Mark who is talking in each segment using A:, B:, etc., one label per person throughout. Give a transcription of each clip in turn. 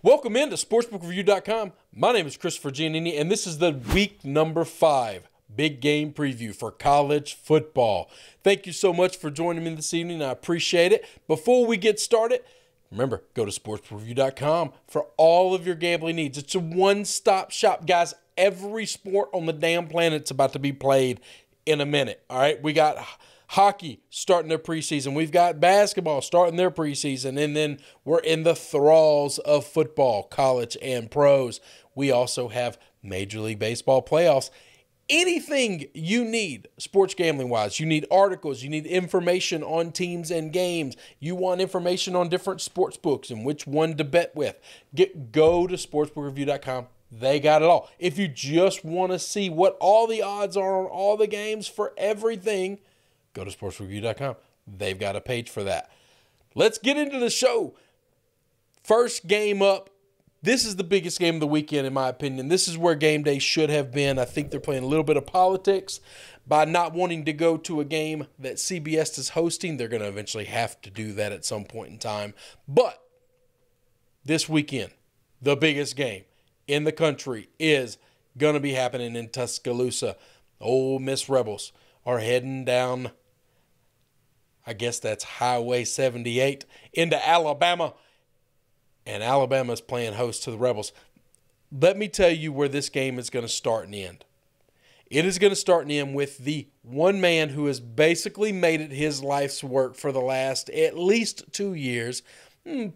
A: Welcome into sportsbookreview.com. My name is Christopher Giannini, and this is the week number 5 big game preview for college football. Thank you so much for joining me this evening. I appreciate it. Before we get started, remember, go to sportsbookreview.com for all of your gambling needs. It's a one-stop shop, guys. Every sport on the damn planet's about to be played in a minute. All right, we got hockey starting their preseason. We've got basketball starting their preseason. And then we're in the thralls of football, college and pros. We also have Major League Baseball playoffs. Anything you need sports gambling-wise, you need articles, you need information on teams and games, you want information on different sports books and which one to bet with, go to sportsbookreview.com. They got it all. If you just want to see what all the odds are on all the games for everything, go to sportsreview.com. They've got a page for that. Let's get into the show. First game up. This is the biggest game of the weekend, in my opinion. This is where game day should have been. I think they're playing a little bit of politics by not wanting to go to a game that CBS is hosting. They're going to eventually have to do that at some point in time. But this weekend, the biggest game in the country is going to be happening in Tuscaloosa. Ole Miss Rebels are heading down, I guess that's Highway 78, into Alabama. And Alabama's playing host to the Rebels. Let me tell you where this game is going to start and end. It is going to start and end with the one man who has basically made it his life's work for the last at least 2 years,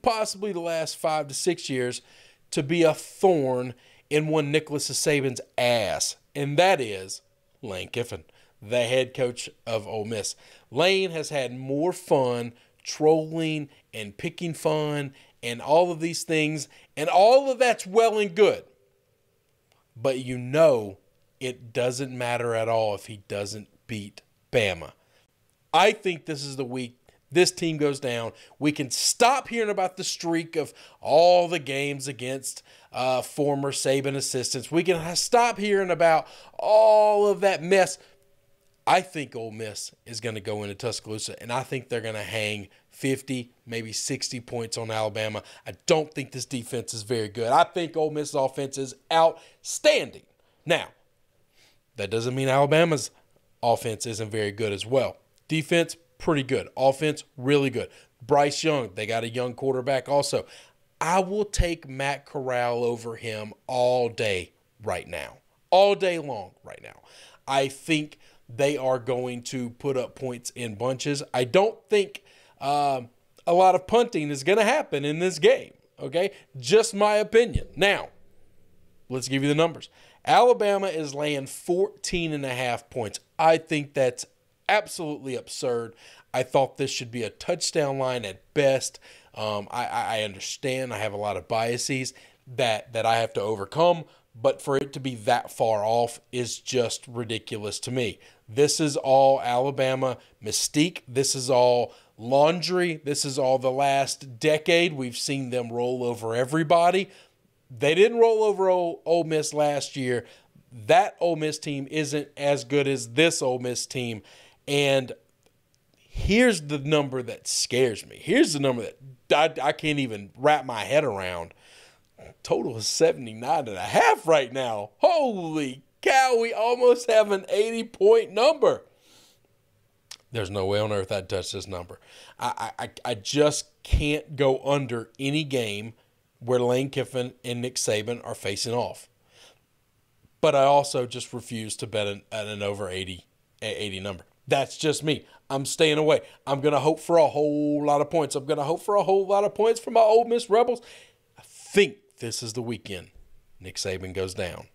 A: possibly the last 5 to 6 years, to be a thorn in one Nicholas Saban's ass. And that is Lane Kiffin, the head coach of Ole Miss. Lane has had more fun trolling and picking fun and all of these things, and all of that's well and good. But you know it doesn't matter at all if he doesn't beat Bama. I think this is the week this team goes down. We can stop hearing about the streak of all the games against former Saban assistants. We can stop hearing about all of that mess. I think Ole Miss is going to go into Tuscaloosa, and I think they're going to hang 50, maybe 60 points on Alabama. I don't think this defense is very good. I think Ole Miss's offense is outstanding. Now, that doesn't mean Alabama's offense isn't very good as well. Defense, pretty good. Offense, really good. Bryce Young, they got a young quarterback also. I will take Matt Corral over him all day right now. All day long right now. I think they are going to put up points in bunches. I don't think a lot of punting is going to happen in this game, okay? Just my opinion. Now, let's give you the numbers. Alabama is laying 14.5 points. I think that's absolutely absurd. I thought this should be a touchdown line at best. I understand I have a lot of biases that I have to overcome, but for it to be that far off is just ridiculous to me. This is all Alabama mystique. This is all laundry. This is all the last decade. We've seen them roll over everybody. They didn't roll over Ole Miss last year. That Ole Miss team isn't as good as this Ole Miss team. And here's the number that scares me. Here's the number that I can't even wrap my head around. Total is 79.5 right now. Holy cow, we almost have an 80-point number. There's no way on earth I'd touch this number. I just can't go under any game where Lane Kiffin and Nick Saban are facing off. But I also just refuse to bet an over 80 number. That's just me. I'm staying away. I'm going to hope for a whole lot of points. I'm going to hope for a whole lot of points from my Ole Miss Rebels. I think this is the weekend Nick Saban goes down.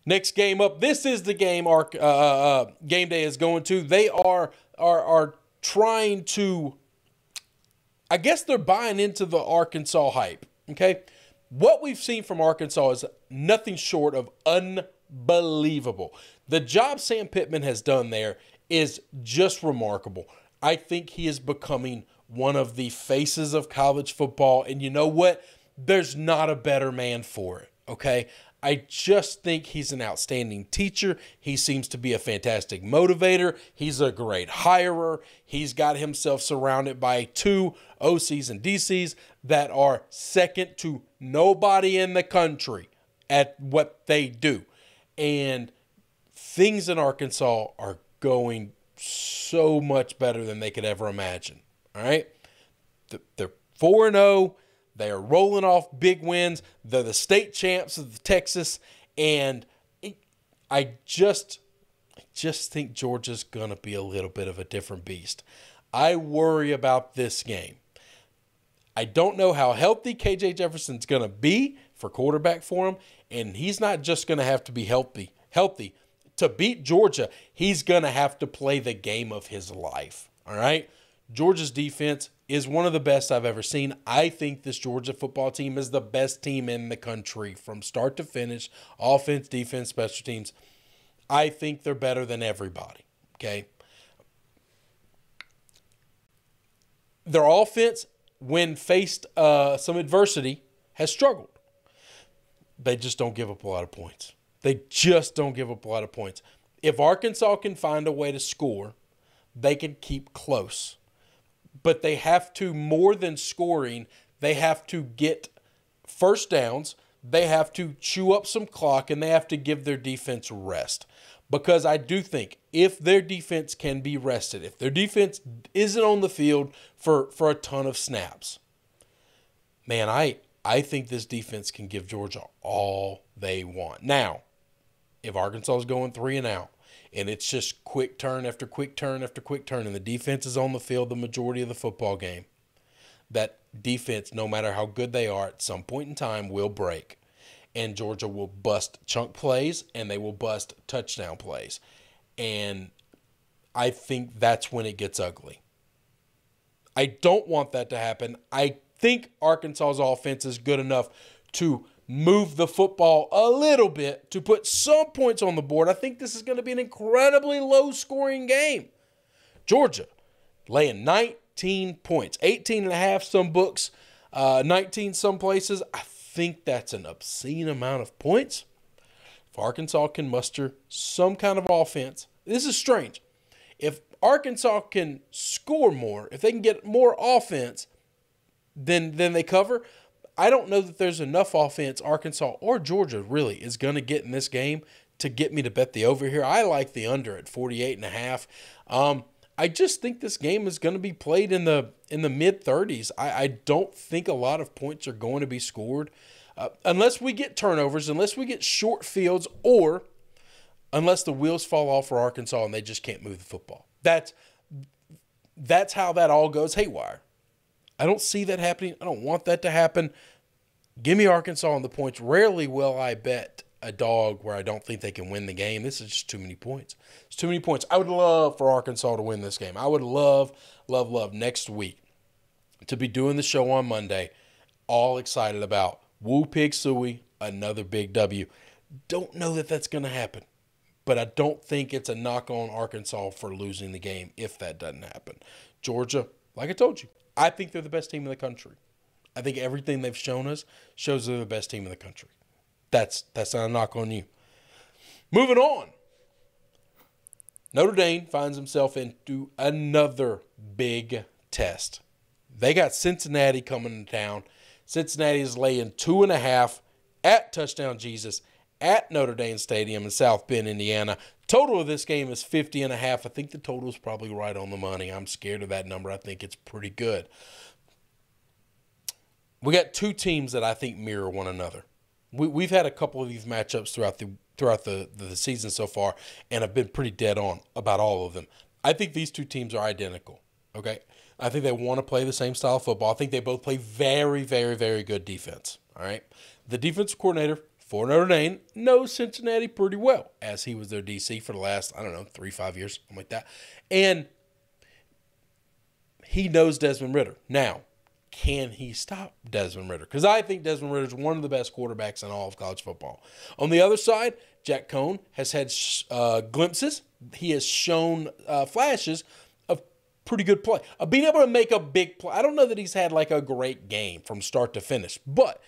A: Next game up. This is the game Game Day is going to. They are trying to, I guess they're buying into the Arkansas hype. Okay, what we've seen from Arkansas is nothing short of unbelievable. The job Sam Pittman has done there is just remarkable. I think he is becoming one of the faces of college football, and you know what? There's not a better man for it. Okay, I just think he's an outstanding teacher. He seems to be a fantastic motivator. He's a great hirer. He's got himself surrounded by 2 OCs and DCs that are second to nobody in the country at what they do. And things in Arkansas are going so much better than they could ever imagine. All right? They're 4-0. They are rolling off big wins. They're the state champs of Texas. And I just think Georgia's going to be a little bit of a different beast. I worry about this game. I don't know how healthy KJ Jefferson's going to be for quarterback for him. And he's not just going to have to be healthy. To beat Georgia, he's going to have to play the game of his life. All right? Georgia's defense is one of the best I've ever seen. I think this Georgia football team is the best team in the country from start to finish, offense, defense, special teams. I think they're better than everybody, okay? Their offense, when faced some adversity, has struggled. They just don't give up a lot of points. If Arkansas can find a way to score, they can keep close. But they have to, more than scoring, they have to get first downs, they have to chew up some clock, and they have to give their defense rest. Because I do think if their defense can be rested, if their defense isn't on the field for a ton of snaps, man, I think this defense can give Georgia all they want. Now, if Arkansas is going 3 and out, and it's just quick turn after quick turn after quick turn, and the defense is on the field the majority of the football game, that defense, no matter how good they are, at some point in time will break. And Georgia will bust chunk plays, and they will bust touchdown plays. And I think that's when it gets ugly. I don't want that to happen. I think Arkansas's offense is good enough to move the football a little bit to put some points on the board. I think this is going to be an incredibly low-scoring game. Georgia laying 19 points, 18.5 some books, 19 some places. I think that's an obscene amount of points. If Arkansas can muster some kind of offense, this is strange. If Arkansas can score more, if they can get more offense than they cover, I don't know that there's enough offense Arkansas or Georgia really is going to get in this game to get me to bet the over here. I like the under at 48.5. I just think this game is going to be played in the mid-30s. I don't think a lot of points are going to be scored unless we get turnovers, unless we get short fields, or unless the wheels fall off for Arkansas and they just can't move the football. That's how that all goes haywire. I don't see that happening. I don't want that to happen. Give me Arkansas on the points. Rarely will I bet a dog where I don't think they can win the game. This is just too many points. It's too many points. I would love for Arkansas to win this game. I would love next week to be doing the show on Monday, all excited about Woo Pig Suey, another big W. Don't know that that's going to happen, but I don't think it's a knock on Arkansas for losing the game if that doesn't happen. Georgia, like I told you, I think they're the best team in the country. I think everything they've shown us shows they're the best team in the country. That's not a knock on you. Moving on. Notre Dame finds himself into another big test. They got Cincinnati coming to town. Cincinnati is laying 2.5 at Touchdown Jesus at Notre Dame Stadium in South Bend, Indiana. Total of this game is 50.5. I think the total is probably right on the money. I'm scared of that number. I think it's pretty good. We got two teams that I think mirror one another. We've had a couple of these matchups throughout the season so far, and I've been pretty dead on about all of them. I think these two teams are identical, okay? I think they want to play the same style of football. I think they both play very, very, very good defense, all right? The defensive coordinator for Notre Dame knows Cincinnati pretty well, as he was their DC for the last, 3-5 years, something like that. And he knows Desmond Ridder. Now, can he stop Desmond Ridder? Because I think Desmond Ridder is one of the best quarterbacks in all of college football. On the other side, Jack Cohn has had glimpses. He has shown flashes of pretty good play. Being able to make a big play. I don't know that he's had like a great game from start to finish, but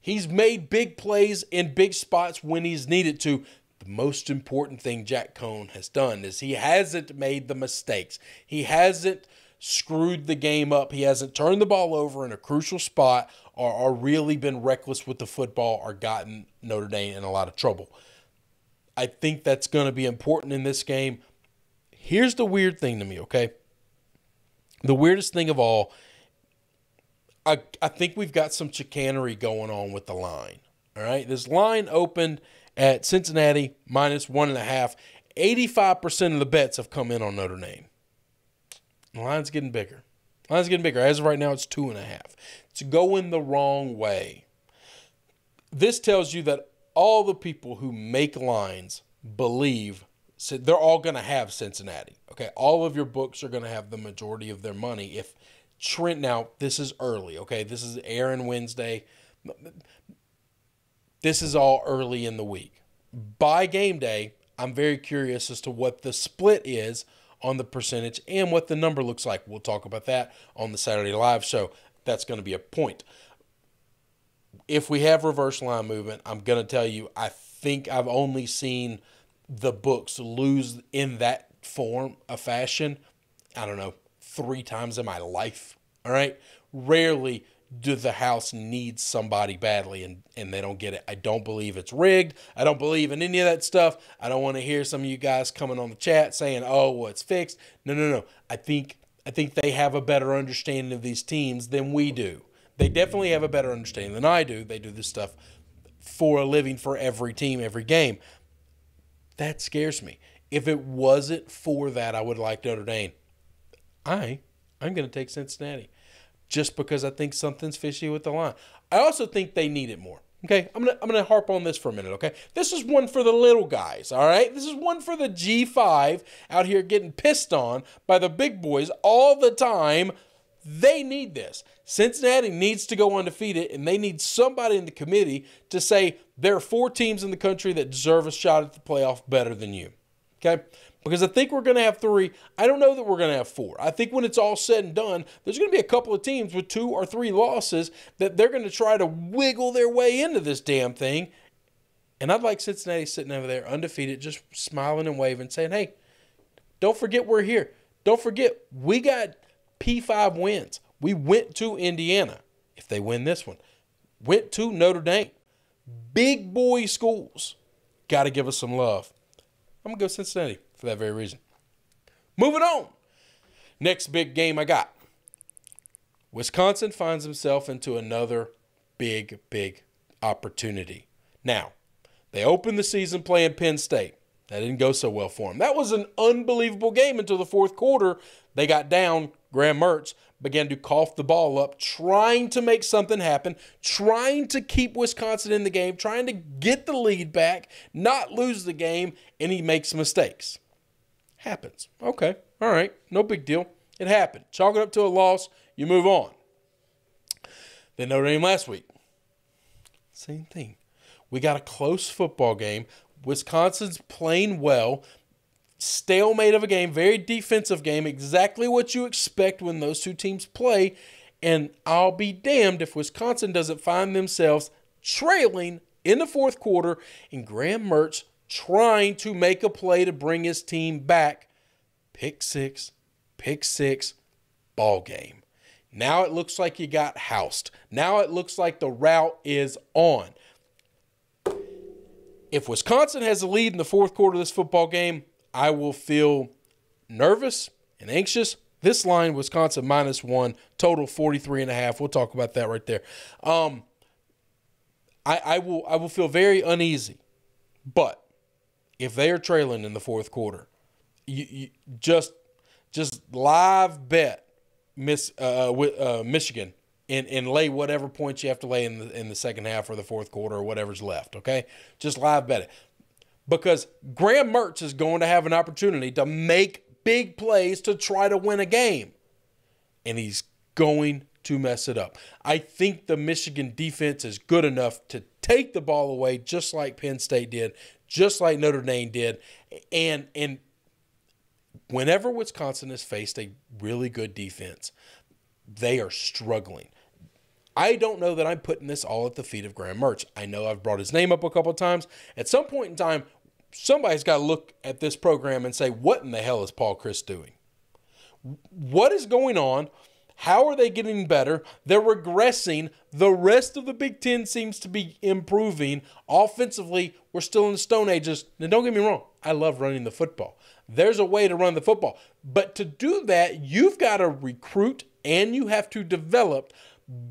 A: He's made big plays in big spots when he's needed to. The most important thing Jack Cohn has done is he hasn't made the mistakes. He hasn't screwed the game up. He hasn't turned the ball over in a crucial spot or really been reckless with the football or gotten Notre Dame in a lot of trouble. I think that's going to be important in this game. Here's the weird thing to me, okay? The weirdest thing of all, I think we've got some chicanery going on with the line. All right, this line opened at Cincinnati -1.5. 85% of the bets have come in on Notre Dame. The line's getting bigger. As of right now, it's 2.5. It's going the wrong way. This tells you that all the people who make lines believe they're all going to have Cincinnati. Okay, all of your books are going to have the majority of their money. If Trent, now this is early, okay? This is Aaron Wednesday. This is all early in the week. By game day, I'm very curious as to what the split is on the percentage and what the number looks like. We'll talk about that on the Saturday Live show. That's going to be a point. If we have reverse line movement, I'm going to tell you, I think I've only seen the books lose in that form of fashion, I don't know, 3 times in my life. All right? Rarely do the house need somebody badly and they don't get it. I don't believe it's rigged. I don't believe in any of that stuff. I don't want to hear some of you guys coming on the chat saying, oh, well, it's fixed. No. I think they have a better understanding of these teams than we do. They definitely have a better understanding than I do. They do this stuff for a living for every team, every game. That scares me. If it wasn't for that, I would like Notre Dame. I'm going to take Cincinnati just because I think something's fishy with the line. I also think they need it more. Okay, I'm gonna harp on this for a minute, okay? This is one for the little guys, all right? This is one for the G5 out here getting pissed on by the big boys all the time. They need this. Cincinnati needs to go undefeated, and they need somebody in the committee to say there are 4 teams in the country that deserve a shot at the playoff better than you, okay? Because I think we're going to have 3. I don't know that we're going to have 4. I think when it's all said and done, there's going to be a couple of teams with 2 or 3 losses that they're going to try to wiggle their way into this damn thing. And I'd like Cincinnati sitting over there undefeated, just smiling and waving, saying, hey, don't forget we're here. Don't forget we got P5 wins. We went to Indiana, if they win this one. Went to Notre Dame. Big boy schools. Got to give us some love. I'm going to go Cincinnati for that very reason. Moving on. Next big game I got. Wisconsin finds himself into another big opportunity. Now, they opened the season playing Penn State. That didn't go so well for them. That was an unbelievable game until the fourth quarter. They got down. Graham Mertz began to cough the ball up, trying to make something happen, trying to keep Wisconsin in the game, trying to get the lead back, not lose the game, and he makes mistakes. Happens. Okay. All right. No big deal. It happened. Chalk it up to a loss. You move on. Then Notre Dame last week. Same thing. We got a close football game. Wisconsin's playing well. Stalemate of a game, very defensive game, exactly what you expect when those 2 teams play. And I'll be damned if Wisconsin doesn't find themselves trailing in the fourth quarter and Graham Mertz trying to make a play to bring his team back. Pick six, ball game. Now it looks like you got housed. Now it looks like the route is on. If Wisconsin has a lead in the fourth quarter of this football game, I will feel nervous and anxious. This line, Wisconsin -1, total 43.5. We'll talk about that right there. I will feel very uneasy. But if they are trailing in the fourth quarter, you just live bet Michigan and lay whatever points you have to lay in the second half or the fourth quarter or whatever's left. Okay, just live bet it. Because Graham Mertz is going to have an opportunity to make big plays to try to win a game. And he's going to mess it up. I think the Michigan defense is good enough to take the ball away just like Penn State did, just like Notre Dame did. And whenever Wisconsin has faced a really good defense, they are struggling. I don't know that I'm putting this all at the feet of Graham Mertz. I know I've brought his name up a couple of times. At some point in time, somebody's got to look at this program and say, what in the hell is Paul Chryst doing? What is going on? How are they getting better? They're regressing. The rest of the Big Ten seems to be improving. Offensively, we're still in the Stone Ages. Now, don't get me wrong. I love running the football. There's a way to run the football. But to do that, you've got to recruit and you have to develop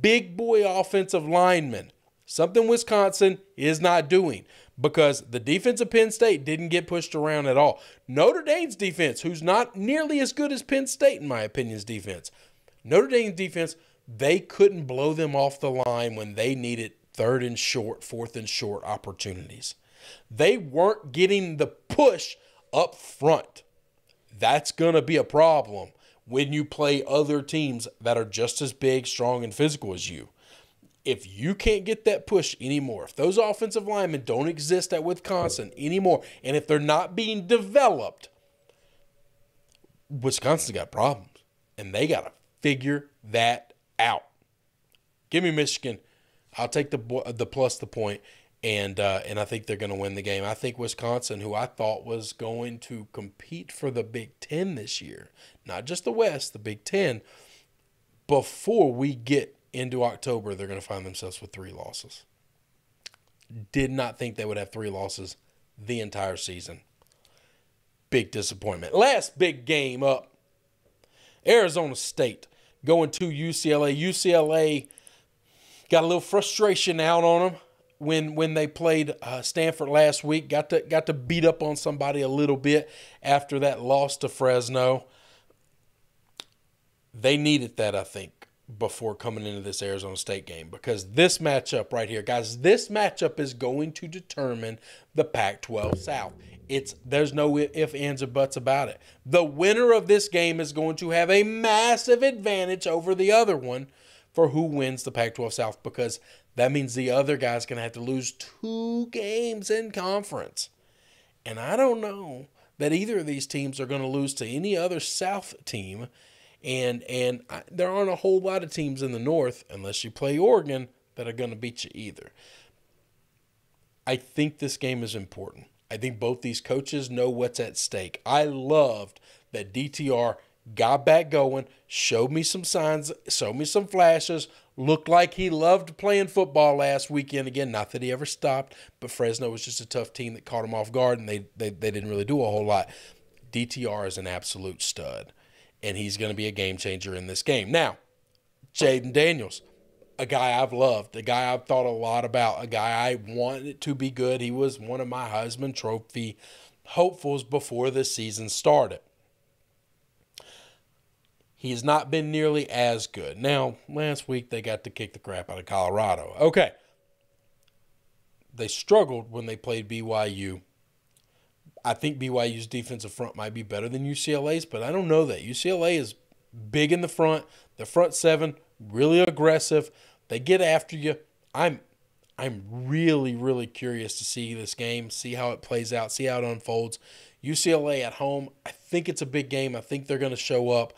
A: big boy offensive linemen. Something Wisconsin is not doing because the defense of Penn State didn't get pushed around at all. Notre Dame's defense, who's not nearly as good as Penn State, in my opinion's defense. Notre Dame's defense, they couldn't blow them off the line when they needed third and short, fourth and short opportunities. They weren't getting the push up front. That's going to be a problem when you play other teams that are just as big, strong, and physical as you. If you can't get that push anymore, if those offensive linemen don't exist at Wisconsin anymore, and if they're not being developed, Wisconsin's got problems, and they got to figure that out. Give me Michigan. I'll take the plus the point, and I think they're going to win the game. I think Wisconsin, who I thought was going to compete for the Big Ten this year, not just the West, the Big Ten, before we get into October, they're going to find themselves with 3 losses. Did not think they would have 3 losses the entire season. Big disappointment. Last big game up. Arizona State going to UCLA. UCLA got a little frustration out on them when they played Stanford last week. Got to beat up on somebody a little bit after that loss to Fresno. They needed that, I think, before coming into this Arizona State game, because this matchup right here, guys, this matchup is going to determine the Pac-12 South. There's no ifs, ands, or buts about it. The winner of this game is going to have a massive advantage over the other one for who wins the Pac-12 South, because that means the other guy's going to have to lose 2 games in conference. And I don't know that either of these teams are going to lose to any other South team. And there aren't a whole lot of teams in the North, unless you play Oregon, that are going to beat you either. I think this game is important. I think both these coaches know what's at stake. I loved that DTR got back going, showed me some signs, showed me some flashes, looked like he loved playing football last weekend again. Not that he ever stopped, but Fresno was just a tough team that caught him off guard, and they didn't really do a whole lot. DTR is an absolute stud, and he's going to be a game changer in this game. Now, Jaden Daniels, a guy I've loved, a guy I've thought a lot about, a guy I wanted to be good. He was one of my Heisman Trophy hopefuls before the season started. He has not been nearly as good. Now, last week they got to kick the crap out of Colorado. Okay. They struggled when they played BYU. I think BYU's defensive front might be better than UCLA's, but I don't know that. UCLA is big in the front. The front 7, really aggressive. They get after you. I'm really, really curious to see this game, see how it plays out, see how it unfolds. UCLA at home, I think it's a big game. I think they're going to show up.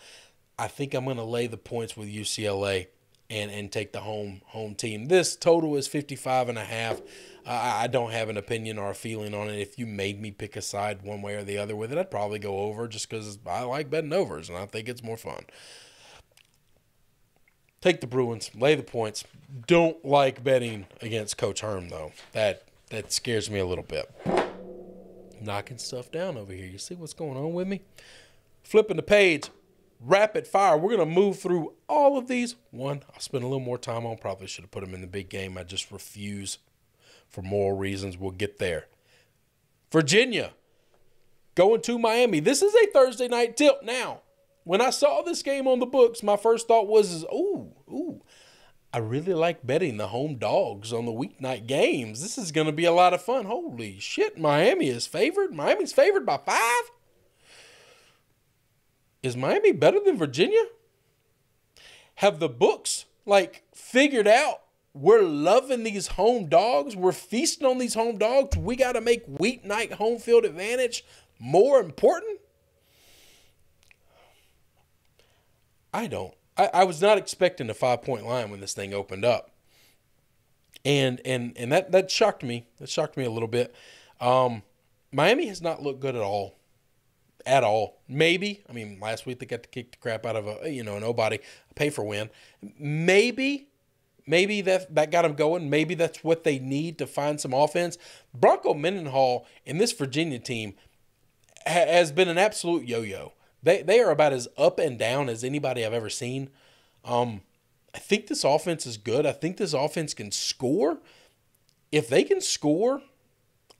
A: I think I'm going to lay the points with UCLA and take the home team. This total is 55.5. I don't have an opinion or a feeling on it. If you made me pick a side one way or the other with it, I'd probably go over just because I like betting overs and I think it's more fun. Take the Bruins, lay the points. Don't like betting against Coach Herm, though. That scares me a little bit. Knocking stuff down over here. You see what's going on with me? Flipping the page. Rapid fire. We're going to move through all of these. One, I'll spend a little more time on. Probably should have put them in the big game. I just refuse for moral reasons. We'll get there. Virginia going to Miami. This is a Thursday night tilt. Now, when I saw this game on the books, my first thought was, I really like betting the home dogs on the weeknight games. This is going to be a lot of fun. Holy shit, Miami is favored. Miami's favored by 5. Is Miami better than Virginia? Have the books, figured out we're loving these home dogs? We're feasting on these home dogs. We got to make weeknight home field advantage more important? I don't I was not expecting a 5-point line when this thing opened up. And that shocked me. That shocked me a little bit. Miami has not looked good at all. At all. Maybe. I mean, last week they got to kick the crap out of a nobody. A pay for win. Maybe that got them going. Maybe that's what they need to find some offense. Bronco Mendenhall and this Virginia team has been an absolute yo-yo. They are about as up and down as anybody I've ever seen. I think this offense is good. I think this offense can score. If they can score,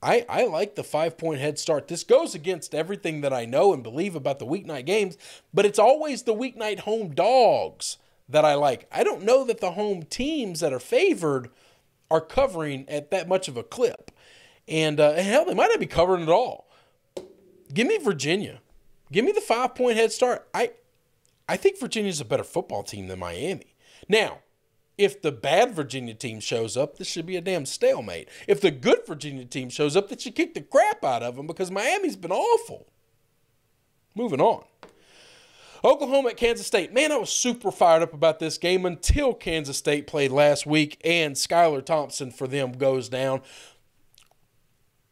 A: I like the 5-point head start. This goes against everything that I know and believe about the weeknight games, but it's always the weeknight home dogs that I like. I don't know that the home teams that are favored are covering at that much of a clip. And hell, they might not be covering at all. Give me Virginia. Give me the 5-point head start. I think Virginia's a better football team than Miami. Now, if the bad Virginia team shows up, this should be a damn stalemate. If the good Virginia team shows up, they should kick the crap out of them because Miami's been awful. Moving on. Oklahoma at Kansas State. Man, I was super fired up about this game until Kansas State played last week and Skylar Thompson for them goes down.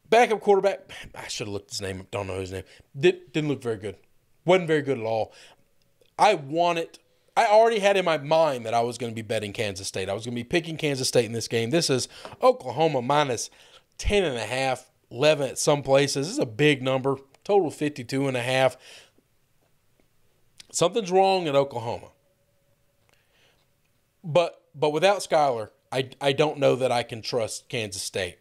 A: Backup quarterback. I should have looked his name up. Don't know his name. Didn't look very good. Wasn't very good at all. I already had in my mind that I was going to be betting Kansas State. I was going to be picking Kansas State in this game. This is Oklahoma minus 10.5, 11 at some places. This is a big number. Total 52.5. Something's wrong at Oklahoma. But without Skylar, I don't know that I can trust Kansas State.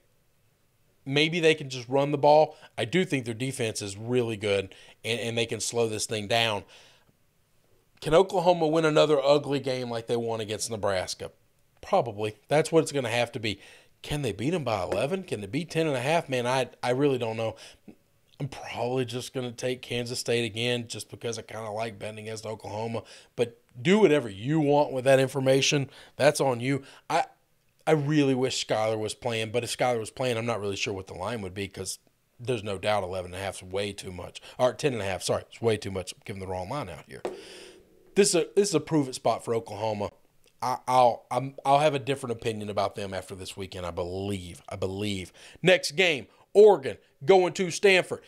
A: Maybe they can just run the ball. I do think their defense is really good, and they can slow this thing down. Can Oklahoma win another ugly game like they won against Nebraska? Probably. That's what it's going to have to be. Can they beat them by 11? Can they beat 10.5? Man, I really don't know. I'm probably just going to take Kansas State again just because I kind of like betting against Oklahoma. But do whatever you want with that information. That's on you. I really wish Skylar was playing, but if Skylar was playing, I'm not really sure what the line would be because there's no doubt 11.5 is way too much. Or 10.5, sorry, it's way too much. I'm giving the wrong line out here. This is a prove-it spot for Oklahoma. I'll have a different opinion about them after this weekend, I believe. Next game, Oregon going to Stanford.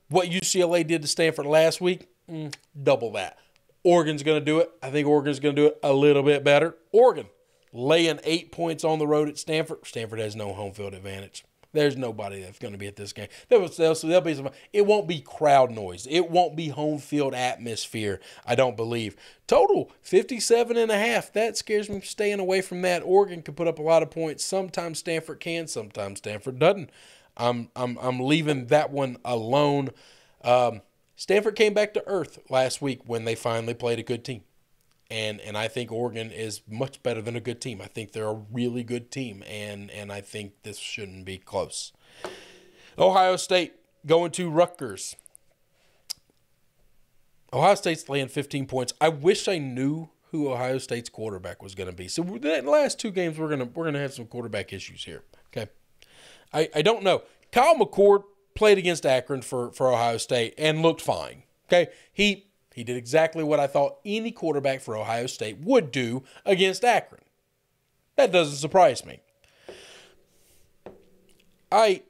A: What UCLA did to Stanford last week, double that. Oregon's going to do it. I think Oregon's going to do it a little bit better. Oregon laying 8 points on the road at Stanford. Stanford has no home field advantage. There's nobody that's going to be at this game. There'll be some. It won't be crowd noise. It won't be home field atmosphere, I don't believe. Total 57.5. That scares me staying away from that. Oregon can put up a lot of points. Sometimes Stanford can, sometimes Stanford doesn't. I'm leaving that one alone. Stanford came back to earth last week when they finally played a good team. And I think Oregon is much better than a good team. I think they're a really good team, and I think this shouldn't be close. Ohio State going to Rutgers. Ohio State's laying 15 points. I wish I knew who Ohio State's quarterback was going to be. So the last two games we're gonna have some quarterback issues here. Okay, I don't know. Kyle McCord played against Akron for Ohio State and looked fine. Okay, He did exactly what I thought any quarterback for Ohio State would do against Akron. That doesn't surprise me. I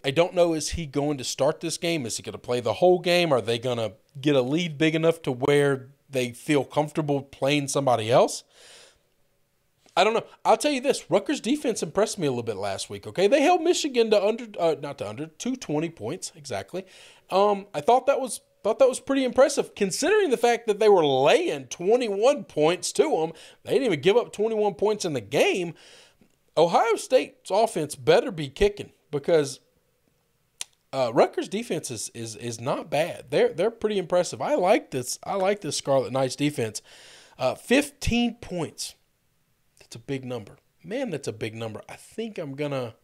A: don't know, is he going to start this game? Is he going to play the whole game? Are they going to get a lead big enough to where they feel comfortable playing somebody else? I don't know. I'll tell you this. Rutgers' defense impressed me a little bit last week, okay? They held Michigan to 220 points, exactly. I thought that was pretty impressive, considering the fact that they were laying 21 points to them. They didn't even give up 21 points in the game. Ohio State's offense better be kicking because Rutgers' defense is not bad. They're pretty impressive. I like this Scarlet Knights defense. 15 points. That's a big number. Man, that's a big number. I think I'm gonna.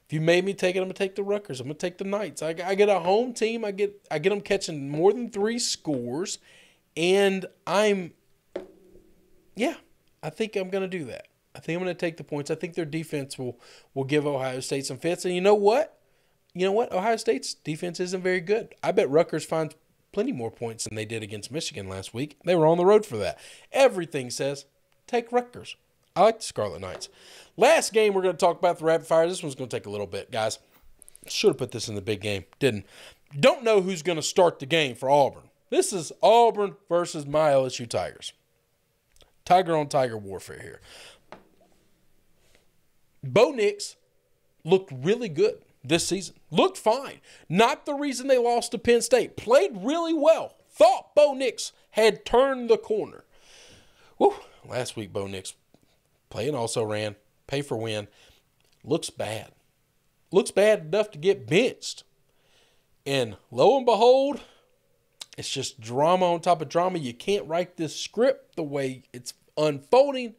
A: If you made me take it, I'm going to take the Rutgers. I'm going to take the Knights. I get a home team. I get them catching more than 3 scores. And I think I'm going to do that. I think I'm going to take the points. I think their defense will give Ohio State some fits. And you know what? Ohio State's defense isn't very good. I bet Rutgers finds plenty more points than they did against Michigan last week. They were on the road for that. Everything says take Rutgers. I like the Scarlet Knights. Last game we're going to talk about, the rapid fire. This one's going to take a little bit, guys. Should have put this in the big game. Didn't. Don't know who's going to start the game for Auburn. This is Auburn versus my LSU Tigers. Tiger on Tiger warfare here. Bo Nix looked really good this season. Looked fine. Not the reason they lost to Penn State. Played really well. Thought Bo Nix had turned the corner. Whew. Last week, Bo Nix play and also ran. Pay for win. Looks bad. Looks bad enough to get benched. And lo and behold, it's just drama on top of drama. You can't write this script the way it's unfolding.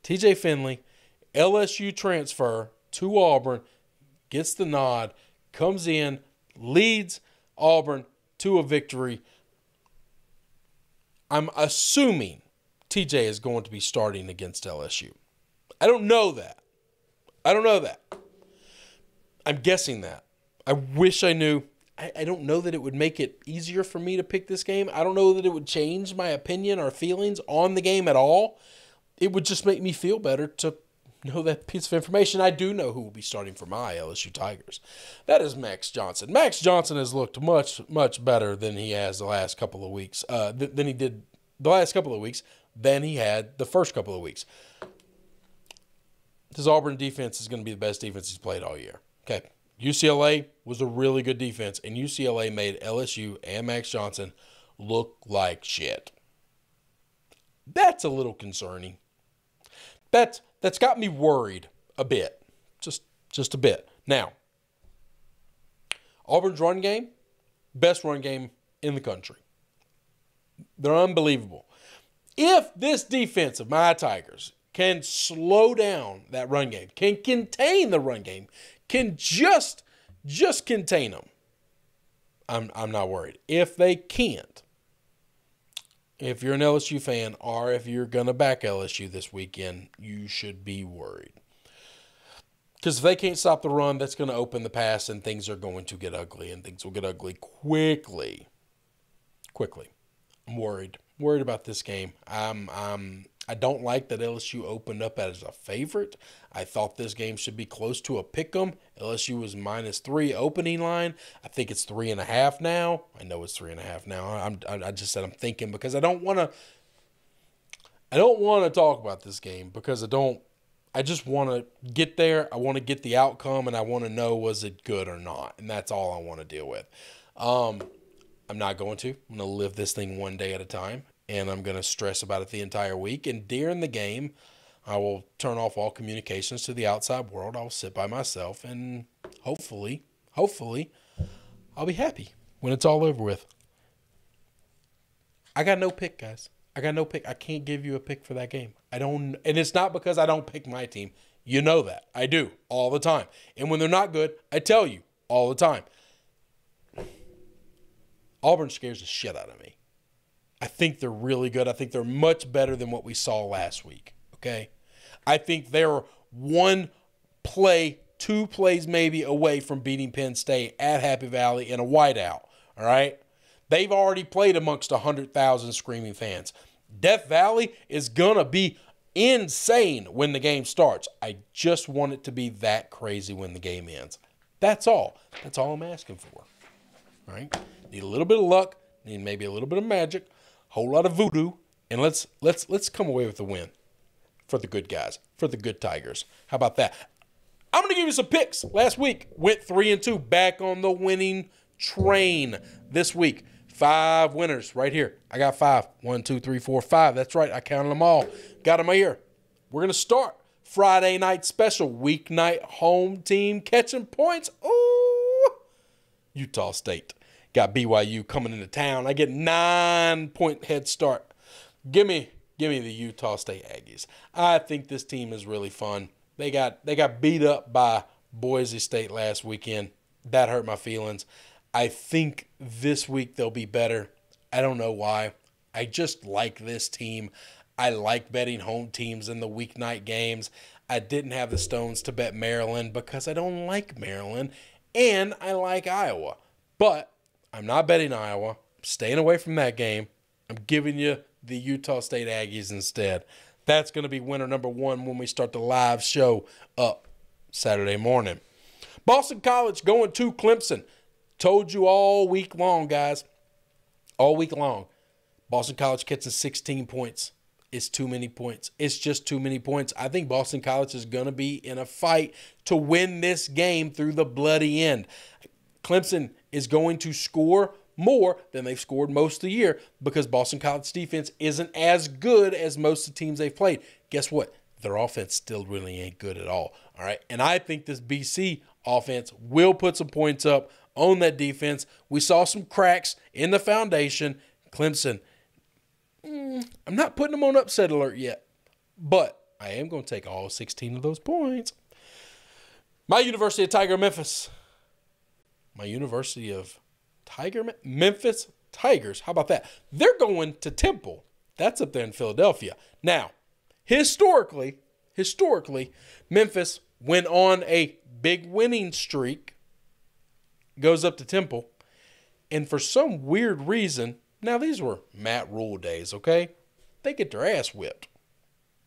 A: TJ Finley, LSU transfer to Auburn, gets the nod, comes in, leads Auburn to a victory. I'm assuming TJ is going to be starting against LSU. I don't know that. I'm guessing that. I wish I knew. I don't know that it would make it easier for me to pick this game. I don't know that it would change my opinion or feelings on the game at all. It would just make me feel better to know that piece of information. I do know who will be starting for my LSU Tigers. That is Max Johnson. Max Johnson has looked much, much better than he has the last couple of weeks. Than he did the last couple of weeks than he had the first couple of weeks. This Auburn defense is going to be the best defense he's played all year. Okay. UCLA was a really good defense, and UCLA made LSU and Max Johnson look like shit. That's a little concerning. That's got me worried a bit. Just a bit. Now, Auburn's run game, best run game in the country. They're unbelievable. If this defense of my Tigers can slow down that run game, can contain the run game, can just contain them, I'm not worried. If they can't, if you're an LSU fan or if you're going to back LSU this weekend, you should be worried. Because if they can't stop the run, that's going to open the pass and things are going to get ugly, and things will get ugly quickly. I'm worried about this game. I don't like that LSU opened up as a favorite. I thought this game should be close to a pick'em. LSU was -3 opening line. I think it's 3.5 now. I know it's 3.5 now. I just said I'm thinking because I don't want to talk about this game because I just want to get there. I want to get the outcome, and I want to know, was it good or not? And that's all I want to deal with. I'm not going to. I'm going to live this thing one day at a time, and I'm going to stress about it the entire week. And during the game, I will turn off all communications to the outside world. I'll sit by myself, and hopefully, I'll be happy when it's all over with. I got no pick, guys. I got no pick. I can't give you a pick for that game. And it's not because I don't pick my team. You know that. I do all the time. And when they're not good, I tell you all the time. Auburn scares the shit out of me. I think they're really good. I think they're much better than what we saw last week, okay? I think they're 1 play, 2 plays maybe away from beating Penn State at Happy Valley in a whiteout, all right? They've already played amongst 100,000 screaming fans. Death Valley is going to be insane when the game starts. I just want it to be that crazy when the game ends. That's all. That's all I'm asking for, all right? Need a little bit of luck, need maybe a little bit of magic, whole lot of voodoo, and let's come away with a win for the good guys, for the good Tigers. How about that? I'm going to give you some picks. Last week, went 3-2, back on the winning train this week. 5 winners right here. I got 5. 1, 2, 3, 4, 5. That's right. I counted them all. Got them here. We're going to start Friday night special, weeknight home team catching points. Ooh, Utah State. Got BYU coming into town. I get 9-point head start. Give me the Utah State Aggies. I think this team is really fun. They got beat up by Boise State last weekend. That hurt my feelings. I think this week they'll be better. I don't know why. I just like this team. I like betting home teams in the weeknight games. I didn't have the stones to bet Maryland because I don't like Maryland, and I like Iowa. But I'm not betting Iowa. I'm staying away from that game. I'm giving you the Utah State Aggies instead. That's going to be winner number one when we start the live show up Saturday morning. Boston College going to Clemson. Told you all week long, guys. All week long. Boston College catching 16 points. It's too many points. It's just too many points. I think Boston College is going to be in a fight to win this game through the bloody end. Clemson is going to score more than they've scored most of the year because Boston College defense isn't as good as most of the teams they've played. Guess what? Their offense still really ain't good at all. All right. And I think this BC offense will put some points up on that defense. We saw some cracks in the foundation. Clemson, I'm not putting them on upset alert yet, but I am going to take all 16 of those points. My University of Tiger Memphis. My University of Memphis Tigers. How about that? They're going to Temple. That's up there in Philadelphia. Now, historically, Memphis went on a big winning streak, goes up to Temple, and for some weird reason, now these were Matt Rule days, okay? They get their ass whipped.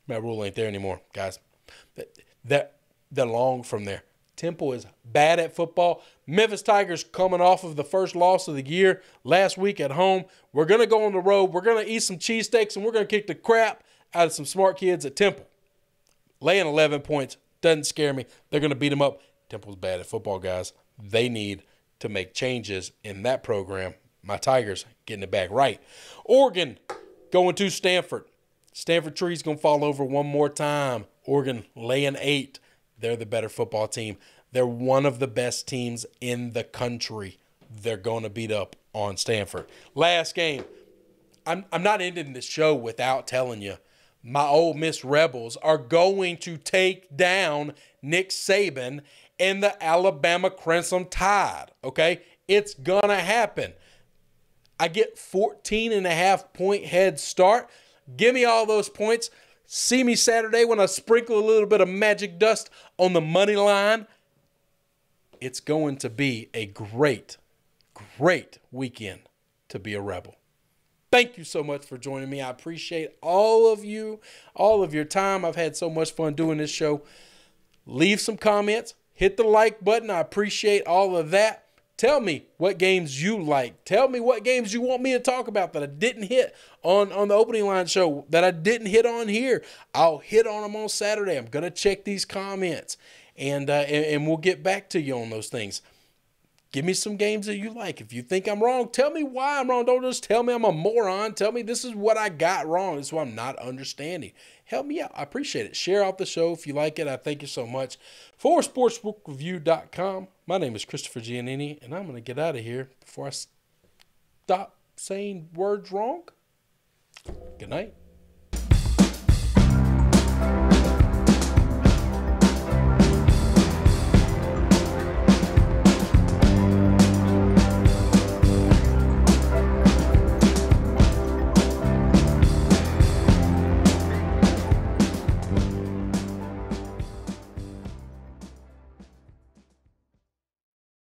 A: Matt Rule ain't there anymore, guys. They're long from there. Temple is bad at football. Memphis Tigers coming off of the first loss of the year last week at home. We're going to go on the road. We're going to eat some cheesesteaks, and we're going to kick the crap out of some smart kids at Temple. Laying 11 points doesn't scare me. They're going to beat them up. Temple's bad at football, guys. They need to make changes in that program. My Tigers getting it back right. Oregon going to Stanford. Stanford tree's going to fall over one more time. Oregon laying 8. They're the better football team. They're one of the best teams in the country. They're going to beat up on Stanford. Last game. I'm not ending this show without telling you my Ole Miss Rebels are going to take down Nick Saban and the Alabama Crimson Tide. Okay? It's going to happen. I get 14.5 point head start. Give me all those points. See me Saturday when I sprinkle a little bit of magic dust on the money line. It's going to be a great, great weekend to be a Rebel. Thank you so much for joining me. I appreciate all of you, all of your time. I've had so much fun doing this show. Leave some comments. Hit the like button. I appreciate all of that. Tell me what games you like. Tell me what games you want me to talk about that I didn't hit on the opening line show, that I didn't hit on here. I'll hit on them on Saturday. I'm going to check these comments, and we'll get back to you on those things. Give me some games that you like. If you think I'm wrong, tell me why I'm wrong. Don't just tell me I'm a moron. Tell me this is what I got wrong. This is what I'm not understanding. Help me out. I appreciate it. Share out the show if you like it. I thank you so much. For sportsbookreview.com, my name is Christopher Giannini, and I'm going to get out of here before I stop saying words wrong. Good night.